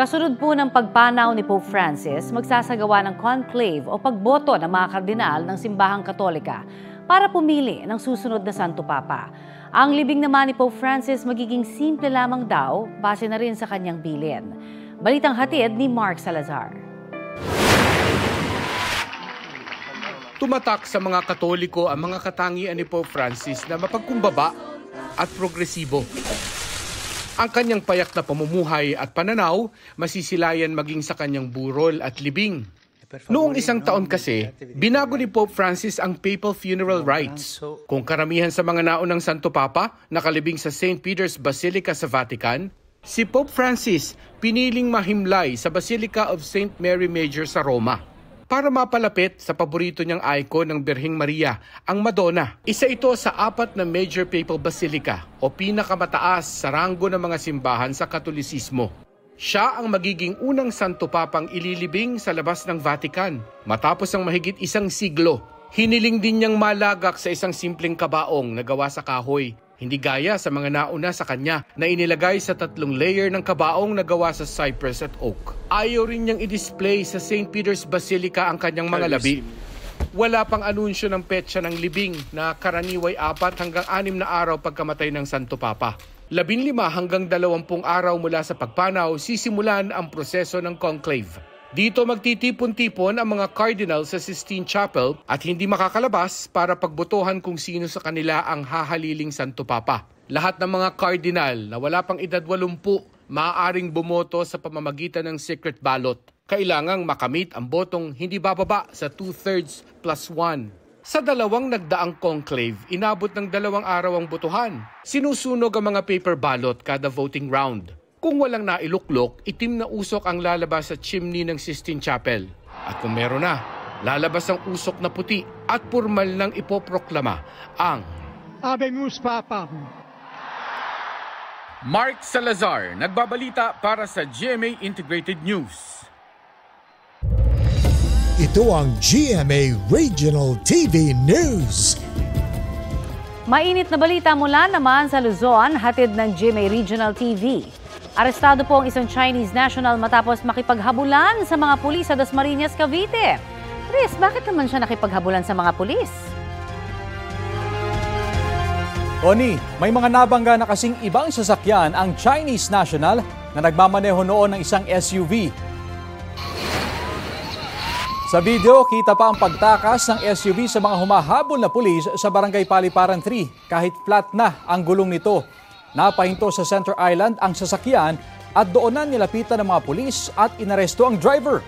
Kasunod po ng pagpanaw ni Pope Francis, magsasagawa ng conclave o pagboto ng mga kardinal ng Simbahang Katolika para pumili ng susunod na Santo Papa. Ang libing naman ni Pope Francis magiging simple lamang daw, base na rin sa kanyang bilin. Balitang hatid ni Mark Salazar. Tumatak sa mga Katoliko ang mga katangian ni Pope Francis na mapagkumbaba at progresibo. Ang kanyang payak na pamumuhay at pananaw masisilayan maging sa kanyang burol at libing. Noong isang taon kasi, binago ni Pope Francis ang papal funeral rites. Kung karamihan sa mga naunang Santo Papa nakalibing sa St. Peter's Basilica sa Vatican, si Pope Francis piniling mahimlay sa Basilica of St. Mary Major sa Roma para mapalapit sa paborito niyang icon ng Birheng Maria, ang Madonna. Isa ito sa 4 na major papal basilica o pinakamataas sa ranggo ng mga simbahan sa Katolisismo. Siya ang magiging unang Santo Papang ililibing sa labas ng Vatican. Matapos ang mahigit 1 siglo, hiniling din niyang malagak sa isang simpleng kabaong na gawa sa kahoy. Hindi gaya sa mga nauna sa kanya na inilagay sa 3 layer ng kabaong na gawa sa cypress at oak. Ayaw rin niyang i-display sa St. Peter's Basilica ang kanyang mga labi. Wala pang anunsyo ng petsa ng libing na karaniway 4 hanggang 6 na araw pagkamatay ng Santo Papa. 15 hanggang 20 araw mula sa pagpanaw, sisimulan ang proseso ng conclave. Dito magtitipon-tipon ang mga cardinal sa Sistine Chapel at hindi makakalabas para pagbotohan kung sino sa kanila ang hahaliling Santo Papa. Lahat ng mga cardinal na wala pang edad 80 maaaring bumoto sa pamamagitan ng secret ballot. Kailangang makamit ang botong hindi bababa sa 2/3 plus 1. Sa 2 nagdaang conclave, inabot ng 2 araw ang botohan. Sinusunog ang mga paper ballot kada voting round. Kung walang nailuklok, itim na usok ang lalabas sa chimney ng Sistine Chapel. At kung meron na, lalabas ang usok na puti at formal nang ipoproklama ang Habemus Papam. Mark Salazar, nagbabalita para sa GMA Integrated News. Ito ang GMA Regional TV News. Mainit na balita mula naman sa Luzon, hatid ng GMA Regional TV. Arestado po ang isang Chinese national matapos makipaghabulan sa mga pulis sa Dasmariñas, Cavite. Chris, bakit naman siya nakipaghabulan sa mga pulis? Tony, may mga nabangga na kasing ibang sasakyan ang Chinese national na nagmamaneho noon ng isang SUV. Sa video, kita pa ang pagtakas ng SUV sa mga humahabol na pulis sa Barangay Paliparan 3 kahit flat na ang gulong nito. Napahinto sa Center Island ang sasakyan at doonan nilapitan ng mga pulis at inaresto ang driver.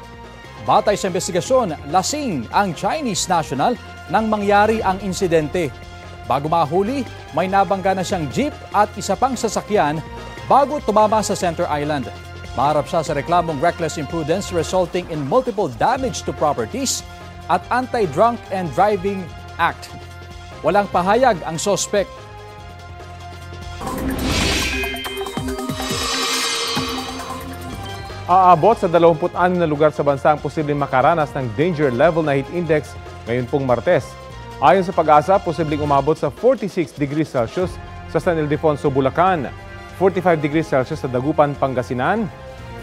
Batay sa investigasyon, lasing ang Chinese national nang mangyari ang insidente. Bago mahuli, may nabangga na siyang jeep at isa pang sasakyan bago tumama sa Center Island. Maharap siya sa reklamong reckless imprudence resulting in multiple damage to properties at Anti-Drunk and Driving Act. Walang pahayag ang suspect. Aabot sa 26 na lugar sa bansa ang posibleng makaranas ng danger level na heat index ngayon pong Martes. Ayon sa Pag-asa, posibleng umabot sa 46 degrees Celsius sa San Ildefonso, Bulacan, 45 degrees Celsius sa Dagupan, Pangasinan,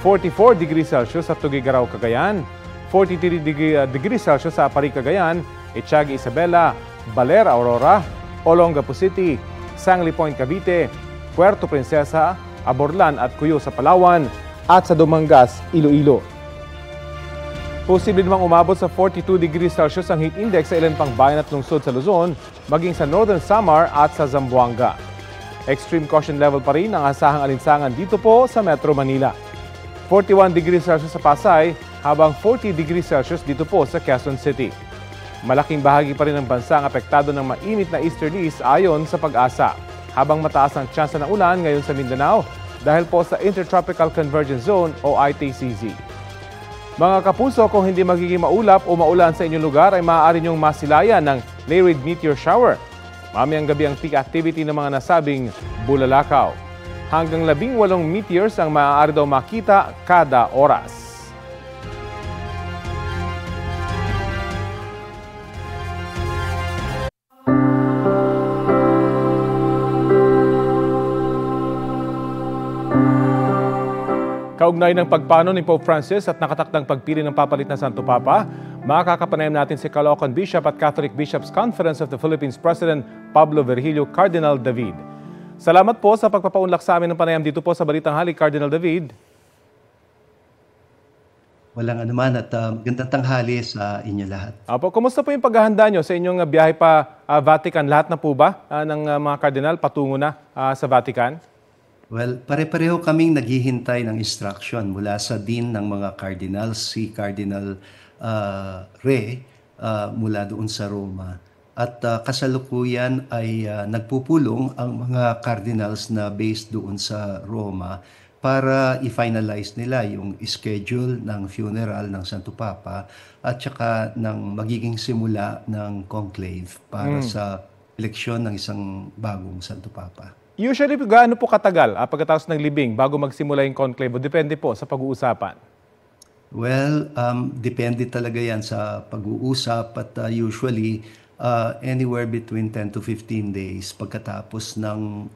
44 degrees Celsius sa Tuguegarao, Cagayan, 43 degrees Celsius sa Apari, Cagayan, Etiagi, Isabela, Baler, Aurora, Olongapo City, Sangli Point, Cavite, Puerto Princesa, Aborlan at Cuyo sa Palawan, at sa Dumangas, Iloilo. Posible namang umabot sa 42 degrees Celsius ang heat index sa ilan pang bayan at lungsod sa Luzon, maging sa Northern Samar at sa Zamboanga. Extreme caution level pa rin ang asahang alinsangan dito po sa Metro Manila. 41 degrees Celsius sa Pasay, habang 40 degrees Celsius dito po sa Quezon City. Malaking bahagi pa rin ng bansa ang apektado ng mainit na easterlies ayon sa Pag-asa, habang mataas ang tsansa ng ulan ngayon sa Mindanao dahil po sa Intertropical Convergence Zone o ITCZ. Mga kapuso, kung hindi magiging maulap o maulan sa inyong lugar ay maaari niyong masilayan ng Lyrid meteor shower. Mamayang gabi ang peak activity ng mga nasabing bulalakaw. Hanggang 18 meteors ang maaari daw makita kada oras. Kaugnay ng pagpano ni Pope Francis at nakatakdang pagpili ng papalit na Santo Papa, makakapanayam natin si Caloocan Bishop at Catholic Bishops' Conference of the Philippines President Pablo Virgilio, Cardinal David. Salamat po sa pagpapaunlak sa amin ng panayam dito po sa Balitang Halik, Cardinal David. Walang anuman at gandang tanghali sa inyo lahat. Apo, kumusta po yung paghahanda nyo sa inyong biyahe pa Vatican? Lahat na po ba ng mga kardinal patungo na sa Vatican? Well, pare-pareho kaming naghihintay ng instruction mula sa Dean ng mga Cardinals, si Cardinal Re mula doon sa Roma. At kasalukuyan ay nagpupulong ang mga Cardinals na based doon sa Roma para i-finalize nila yung schedule ng funeral ng Santo Papa at saka ng magiging simula ng conclave para sa eleksyon ng isang bagong Santo Papa. Usually, gaano po katagal pagkatapos ng libing bago magsimula yung conclave? Depende po sa pag-uusapan. Well, depende talaga yan sa pag-uusap at usually anywhere between 10 to 15 days pagkatapos ng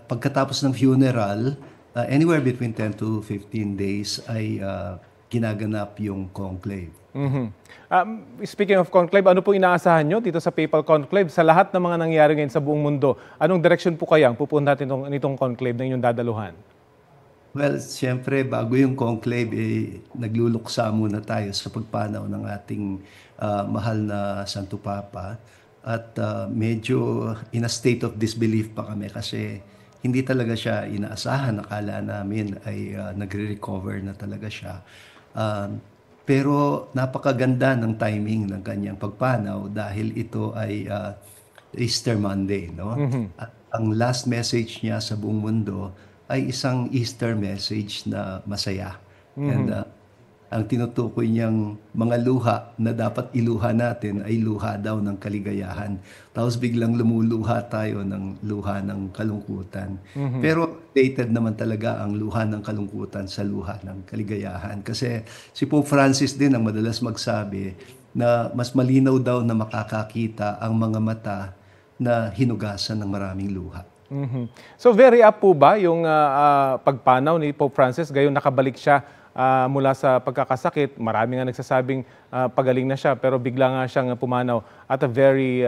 pagkatapos ng funeral, anywhere between 10 to 15 days ay ginaganap yung conclave. Speaking of conclave, ano po inaasahan nyo dito sa Papal Conclave? Sa lahat ng mga nangyayari ngayon sa buong mundo, anong direction po kayang pupunta natin nitong conclave na inyong dadaluhan? Well, siyempre, bago yung conclave, nagluluksa muna tayo sa pagpanaw ng ating mahal na Santo Papa. At medyo in a state of disbelief pa kami kasi hindi talaga siya inaasahan. Akala namin ay nagre-recover na talaga siya. Pero napakaganda ng timing ng kanyang pagpanaw dahil ito ay Easter Monday. No? At ang last message niya sa buong mundo ay isang Easter message na masaya. And ang tinutukoy niyang mga luha na dapat iluha natin ay luha daw ng kaligayahan. Tapos biglang lumuluha tayo ng luha ng kalungkutan. Pero dated naman talaga ang luha ng kalungkutan sa luha ng kaligayahan. Kasi si Pope Francis din ang madalas magsabi na mas malinaw daw na makakakita ang mga mata na hinugasan ng maraming luha. So very up po ba yung pagpanaw ni Pope Francis? Gayon nakabalik siya mula sa pagkakasakit. Marami nga nagsasabing pagaling na siya pero bigla nga siyang pumanaw at a very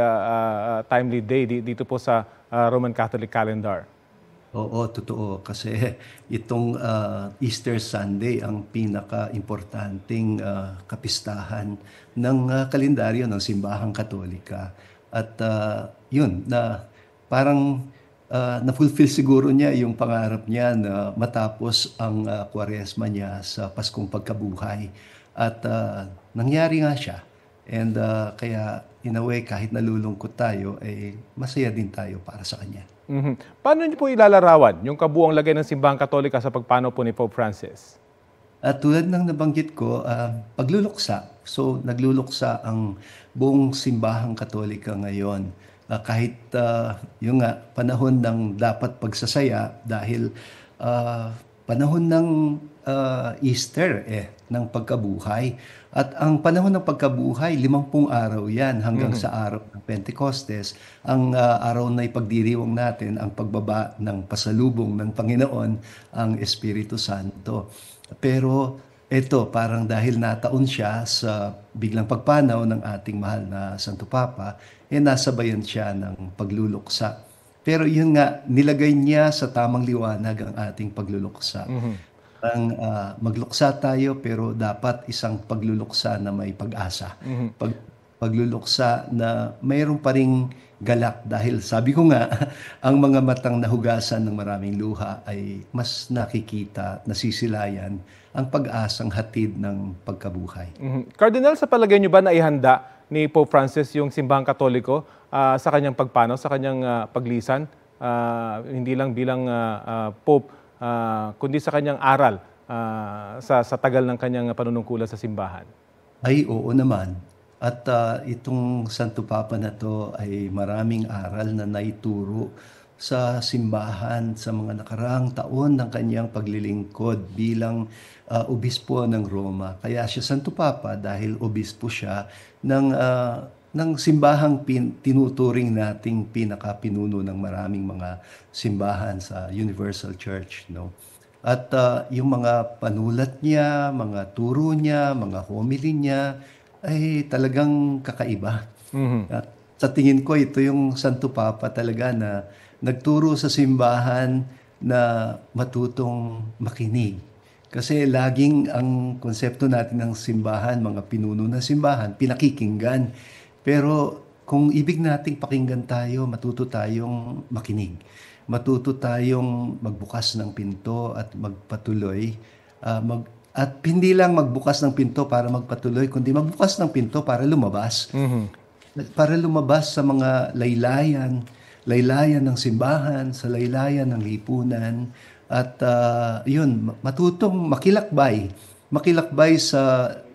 timely day dito po sa Roman Catholic calendar. Oo, totoo. Kasi itong Easter Sunday ang pinaka-importanting kapistahan ng kalendaryo ng Simbahang Katolika. At yun, na parang na-fulfill siguro niya yung pangarap niya na matapos ang Kwaresma niya sa Paskong Pagkabuhay. At nangyari nga siya. And kaya in a way, kahit nalulungkot tayo, masaya din tayo para sa kanya. Paano niyo po ilalarawan yung kabuuang lagay ng Simbahang Katolika sa pagpanaw po ni Pope Francis? At tulad ng nabanggit ko, pagluluksa. So nagluluksa ang buong Simbahang Katolika ngayon. Kahit yung nga, panahon ng dapat pagsasaya dahil panahon ng Easter ng pagkabuhay. At ang panahon ng pagkabuhay, 50 araw yan hanggang sa araw ng Pentecostes. Ang araw na ipagdiriwang natin, ang pagbaba ng pasalubong ng Panginoon, ang Espiritu Santo. Pero ito, parang dahil nataon siya sa biglang pagpanaw ng ating mahal na Santo Papa, nasabayan siya ng pagluluksa. Pero yun nga, nilagay niya sa tamang liwanag ang ating pagluluksa. Magluksa tayo pero dapat isang pagluluksa na may pag-asa. Pagluluksa na mayroon pa ring galak dahil sabi ko nga, ang mga matang nahugasan ng maraming luha ay mas nakikita, nasisilayan ang pag-asang hatid ng pagkabuhay. Cardinal, sa palagay niyo ba na ihanda ni Pope Francis yung Simbahang Katoliko sa kanyang pagpanaw, sa kanyang paglisan, hindi lang bilang Pope, kundi sa kanyang aral sa tagal ng kanyang panunungkulan sa simbahan? Ay, oo naman. At itong Santo Papa na to ay maraming aral na naituro sa simbahan sa mga nakaraang taon ng kanyang paglilingkod bilang obispo ng Roma. Kaya siya Santo Papa dahil obispo siya ng ng simbahang tinuturing nating pinakapinuno ng maraming mga simbahan sa Universal Church, no? At yung mga panulat niya, mga turo niya, mga homily niya ay talagang kakaiba. At sa tingin ko, ito yung Santo Papa talaga na nagturo sa simbahan na matutong makinig. Kasi laging ang konsepto natin ng simbahan, mga pinuno ng simbahan, pinakikinggan. Pero kung ibig nating pakinggan tayo, matuto tayong makinig. Matuto tayong magbukas ng pinto at magpatuloy. At hindi lang magbukas ng pinto para magpatuloy, kundi magbukas ng pinto para lumabas. Para lumabas sa mga laylayan ng simbahan, sa laylayan ng lipunan. At matutong makilakbay sa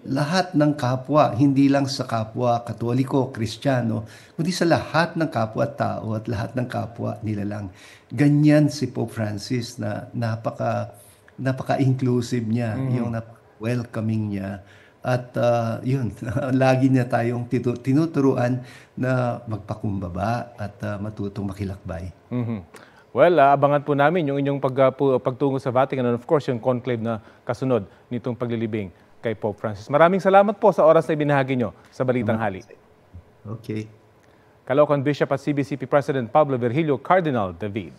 lahat ng kapwa, hindi lang sa kapwa Katoliko, Kristiyano, kundi sa lahat ng kapwa-tao at lahat ng kapwa nilalang. Ganyan si Pope Francis na napaka-inclusive niya, yung welcoming niya. At lagi niya tayong tinuturuan na magpakumbaba at matutong makilakbay. Well, abangan po namin yung inyong pagtungo sa Vatican and of course yung conclave na kasunod nitong paglilibing kay Pope Francis. Maraming salamat po sa oras na ibinahagi nyo sa Balitang Hali. Okay. Caloocan Bishop at CBCP President Pablo Virgilio Cardinal David.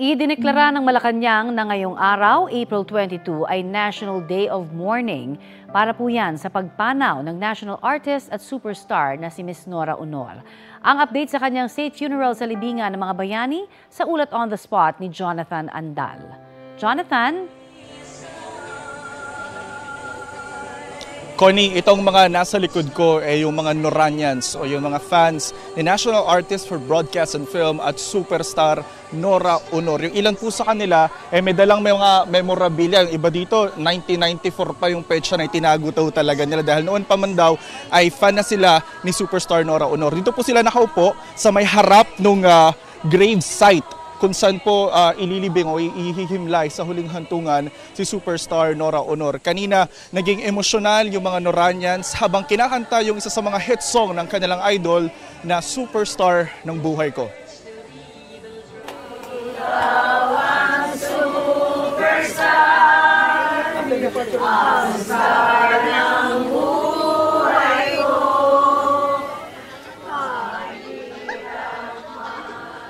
Idineklara ng Malacanang na ngayong araw, April 22, ay National Day of Mourning para po yan sa pagpanaw ng national artist at superstar na si Miss Nora Aunor. Ang update sa kanyang state funeral sa libingan ng mga bayani sa ulat on the spot ni Jonathan Andal. Jonathan? Connie, itong mga nasa likod ko ay yung mga Noranians o yung mga fans ni National Artist for Broadcast and Film at Superstar Nora Aunor. Yung ilan po sa kanila may dalang mga memorabilia. Yung iba dito, 1994 pa yung petsa na itinago talaga nila dahil noon pa man daw ay fan na sila ni Superstar Nora Aunor. Dito po sila nakaupo sa may harap ng grave site kung saan po ililibing o ihihimlay sa huling hantungan si Superstar Nora Aunor. Kanina, naging emosyonal yung mga Noranians habang kinakanta yung isa sa mga hit song ng kanilang idol na Superstar ng Buhay Ko. Ikaw ang superstar, ang star ng buhay ko.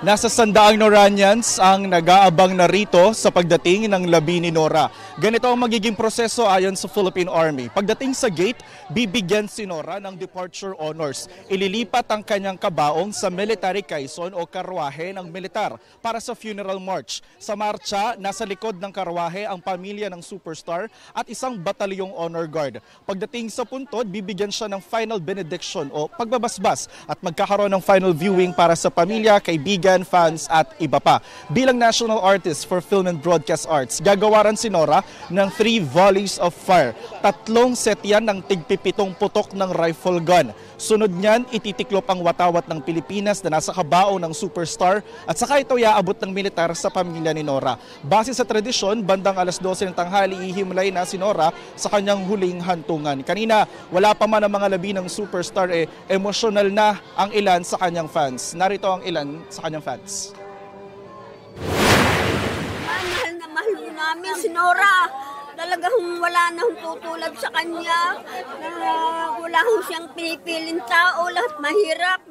Nasa 100 Noranians ang nag-aabang na rito sa pagdating ng labi ni Nora. Ganito ang magiging proseso ayon sa Philippine Army. Pagdating sa gate, bibigyan si Nora ng departure honors. Ililipat ang kanyang kabaong sa military caisson o karwahe ng militar para sa funeral march. Sa marcha, nasa likod ng karwahe ang pamilya ng superstar at isang batalyong honor guard. Pagdating sa puntod, bibigyan siya ng final benediction o pagbabasbas at magkakaroon ng final viewing para sa pamilya, kaibigan, fans at iba pa. Bilang National Artist for Film and Broadcast Arts, gagawaran si Nora ng 3 volleys of fire. 3 set yan ng tigpipitong putok ng rifle gun. Sunod niyan, ititiklop ang watawat ng Pilipinas na nasa kabao ng superstar at saka ito iaabot ng militar sa pamilya ni Nora. Base sa tradisyon, bandang alas 12 ng tanghali ihimlay na si Nora sa kanyang huling hantungan. Kanina, wala pa man ang mga labi ng superstar, emosyonal na ang ilan sa kanyang fans. Narito ang ilan sa kanyang fans. Mahal na mahal namin si Nora. Talagang wala na hong tutulad sa kanya. Wala hong siyang pinipiling tao. Lahat mahirap.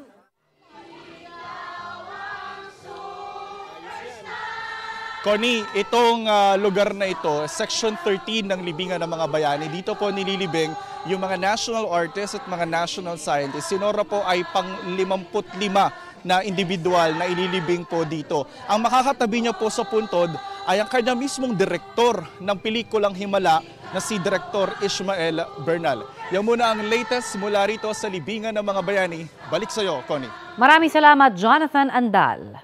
Connie, itong lugar na ito, Section 13 ng Libingan ng mga Bayani, dito po nililibing yung mga national artists at mga national scientists. Si Nora po ay pang 55 na individual na ililibing po dito. Ang makakatabi niya po sa puntod ay ang kanya mismong direktor ng pelikulang Himala na si Direktor Ishmael Bernal. Yan muna ang latest mula rito sa Libingan ng mga Bayani. Balik sa iyo, Connie. Maraming salamat, Jonathan Andal.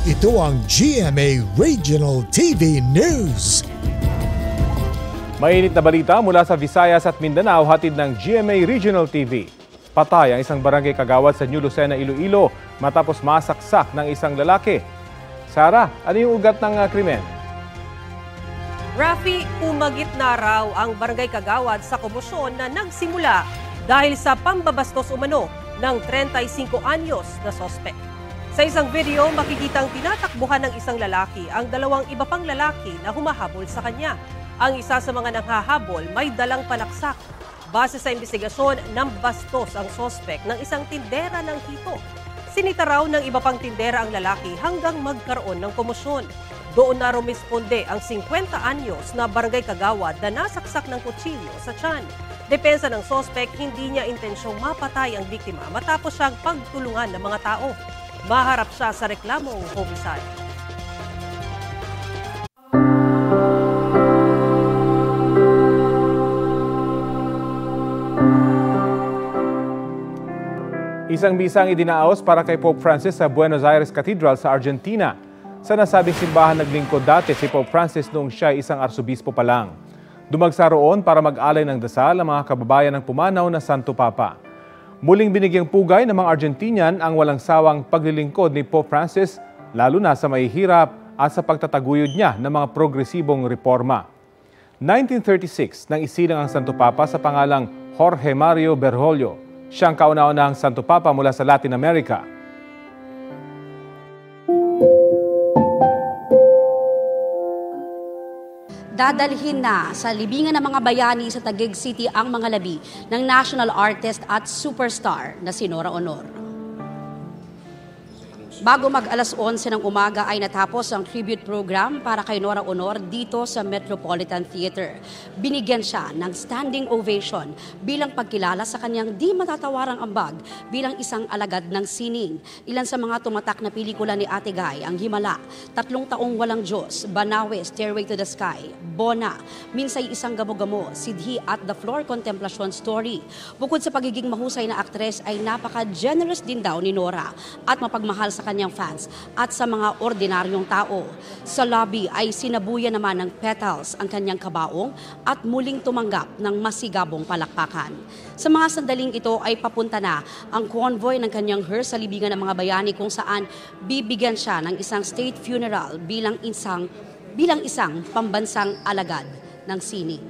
Ito ang GMA Regional TV News. Mainit na balita mula sa Visayas at Mindanao, hatid ng GMA Regional TV. Patay ang isang barangay kagawad sa New Lucena, Iloilo matapos masaksak ng isang lalaki. Sarah, ano yung ugat ng krimen? Rafi, umagit na raw ang Barangay Kagawad sa komosyon na nagsimula dahil sa pambabastos umano ng 35 anyos na sospek. Sa isang video, makikitang tinatakbuhan ng isang lalaki ang dalawang iba pang lalaki na humahabol sa kanya. Ang isa sa mga nanghahabol may dalang panaksak. Base sa investigasyon, nambastos ang sospek ng isang tindera ng hito. Sinita raw ng iba pang tindera ang lalaki hanggang magkaroon ng komosyon. Doon na rumisponde ang 50 anyos na Barangay Kagawad na nasaksak ng kutsilyo sa tiyan. Depensa ng sospek, hindi niya intensyong mapatay ang biktima matapos siyang pagtulungan ng mga tao. Maharap siya sa reklamong homicide. Isang bisang idinaos para kay Pope Francis sa Buenos Aires Cathedral sa Argentina. Sa nasabing simbahan naglingkod dati si Pope Francis noong siya isang arsobispo pa lang. Dumagsa roon para mag-alay ng dasal ang mga kababayan ng pumanaw na Santo Papa. Muling binigyang pugay ng mga Argentinian ang walang sawang paglilingkod ni Pope Francis, lalo na sa mahihirap at sa pagtataguyod niya ng mga progresibong reforma. 1936 nang isilang ang Santo Papa sa pangalang Jorge Mario Bergoglio. Siyang kauna-unahang Santo Papa mula sa Latin America. Dadalhin na sa libingan ng mga bayani sa Taguig City ang mga labi ng national artist at superstar na si Nora Honor. Bago mag-alas 11 ng umaga ay natapos ang tribute program para kay Nora Honor dito sa Metropolitan Theater. Binigyan siya ng standing ovation bilang pagkilala sa kanyang di matatawarang ambag bilang isang alagad ng sining. Ilan sa mga tumatak na pelikula ni Ate Guy ang Himala, 3 taong walang Diyos, Banawe, Stairway to the Sky, Bona, Minsay Isang Gamo-Gamo, Sidhi at The Floor Contemplation Story. Bukod sa pagiging mahusay na aktres ay napaka-generous din daw ni Nora at mapagmahal sa kanyang fans at sa mga ordinaryong tao. Sa lobby ay sinabuyan naman ng petals ang kanyang kabaong at muling tumanggap ng masigabong palakpakan. Sa mga sandaling ito ay papunta na ang convoy ng kanyang hearse sa libingan ng mga bayani kung saan bibigyan siya ng isang state funeral bilang isang pambansang alagad ng sining.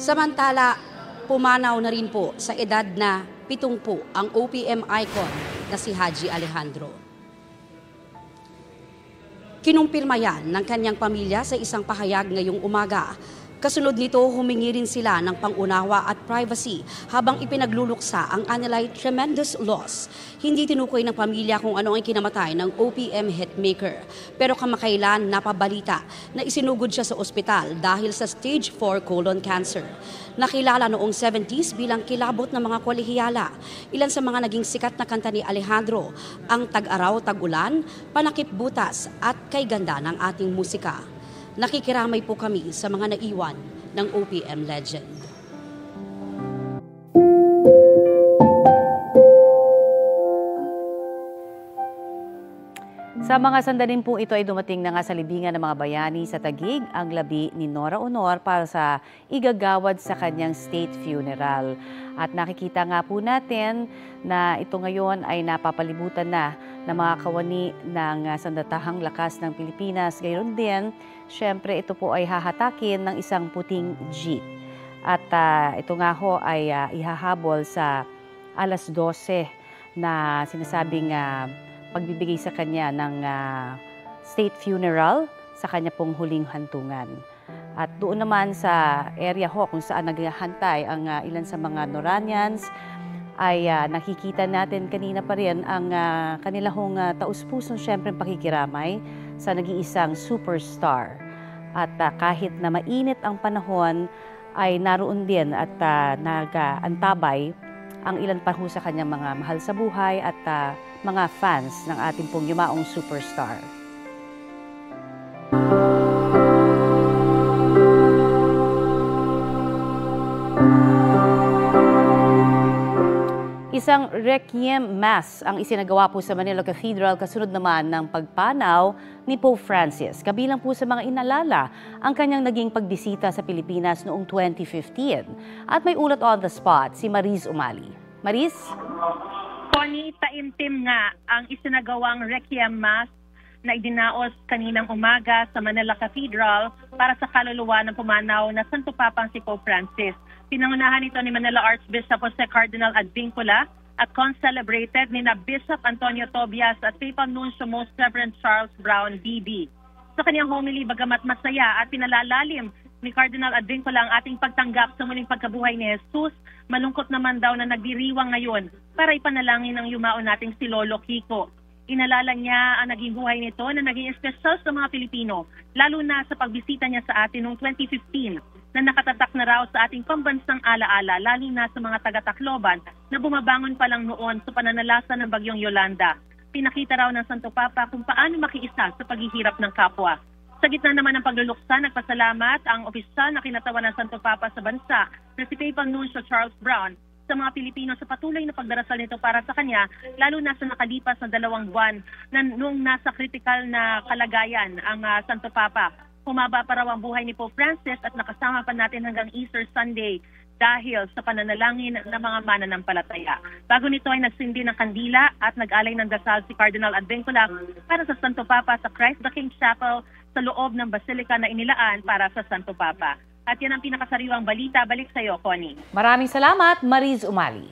Samantala, pumanaw na rin po sa edad na 70 ang OPM icon na si Haji Alejandro. Kinumpirma yan ng kanyang pamilya sa isang pahayag ngayong umaga. Kasunod nito, humingi rin sila ng pangunawa at privacy habang ipinagluluksa ang anilay tremendous loss. Hindi tinukoy ng pamilya kung ano ang kinamatay ng OPM hitmaker. Pero kamakailan napabalita na isinugod siya sa ospital dahil sa stage 4 colon cancer. Nakilala noong 70s bilang kilabot ng mga kolehiyala. Ilan sa mga naging sikat na kanta ni Alejandro, ang Tag-Araw, Tag-Ulan, Panakip Butas at Kay Ganda ng Ating Musika. Nakikiramay po kami sa mga naiwan ng OPM legend. Sa mga sandaling po ito ay dumating na nga sa libingan ng mga bayani sa Taguig ang labi ni Nora Honor para sa igagawad sa kanyang state funeral. At nakikita nga po natin na ito ngayon ay napapalibutan na ng mga kawani ng Sandatahang Lakas ng Pilipinas. Gayun din, syempre ito po ay hahatakin ng isang puting jeep. At ito nga ho ay ihahabol sa alas 12 na sinasabing pagbibigay sa kanya ng state funeral sa kanya pong huling hantungan. At doon naman sa area ho kung saan naghahantay ang ilan sa mga Noranians ay nakikita natin kanina pa rin ang kanila hong taus-pusong syempre pakikiramay sa nag-iisang superstar. At kahit na mainit ang panahon ay naroon din at nag-antabay ang ilan pa ho sa kanyang mga mahal sa buhay at mga fans ng ating pong yumaong superstar. Isang Requiem Mass ang isinagawa po sa Manila Cathedral kasunod naman ng pagpanaw ni Pope Francis. Kabilang po sa mga inalala ang kanyang naging pagbisita sa Pilipinas noong 2015. At may ulat on the spot si Maris Umali. Maris? Connie, taimtim nga ang isinagawang Requiem Mass na idinaos kaninang umaga sa Manila Cathedral para sa kaluluwa ng pumanaw na Santo Papang si Pope Francis. Pinangunahan ito ni Manila Archbishop Jose Cardinal Advincula at con-celebrated ni na Bishop Antonio Tobias at Papal Nuncio Most Reverend Charles Brown, BB. Sa kanyang homily, bagamat masaya at pinalalalim ni Cardinal Advincula ang ating pagtanggap sa muling pagkabuhay ni Jesus, malungkot naman daw na nagdiriwang ngayon para ipanalangin ang yumao nating si Lolo Kiko. Inalala niya ang naging buhay nito na naging espesyal sa mga Pilipino, lalo na sa pagbisita niya sa atin noong 2015 na nakatatak na raw sa ating pambansang alaala, lalo na sa mga taga-Tacloban na bumabangon pa lang noon sa pananalasa ng bagyong Yolanda. Pinakita raw ng Santo Papa kung paano makiisa sa paghihirap ng kapwa. Sa gitna naman ng pagluluksa, nagpasalamat ang opisyal na kinatawan ng Santo Papa sa bansa na si Papal Nuncio Charles Brown sa mga Pilipino sa patuloy na pagdarasal nito para sa kanya, lalo na sa nakalipas na 2 buwan na noong nasa kritikal na kalagayan ang Santo Papa. Humaba pa raw ang buhay ni Pope Francis at nakasama pa natin hanggang Easter Sunday dahil sa pananalangin ng mga mananampalataya. Bago nito ay nagsindi ng kandila at nag-alay ng dasal si Cardinal Advincula para sa Santo Papa sa Christ the King Chapel sa loob ng Basilica na inilaan para sa Santo Papa. At yan ang pinakasariwang balita. Balik sa iyo, Connie. Maraming salamat, Mariz Umali.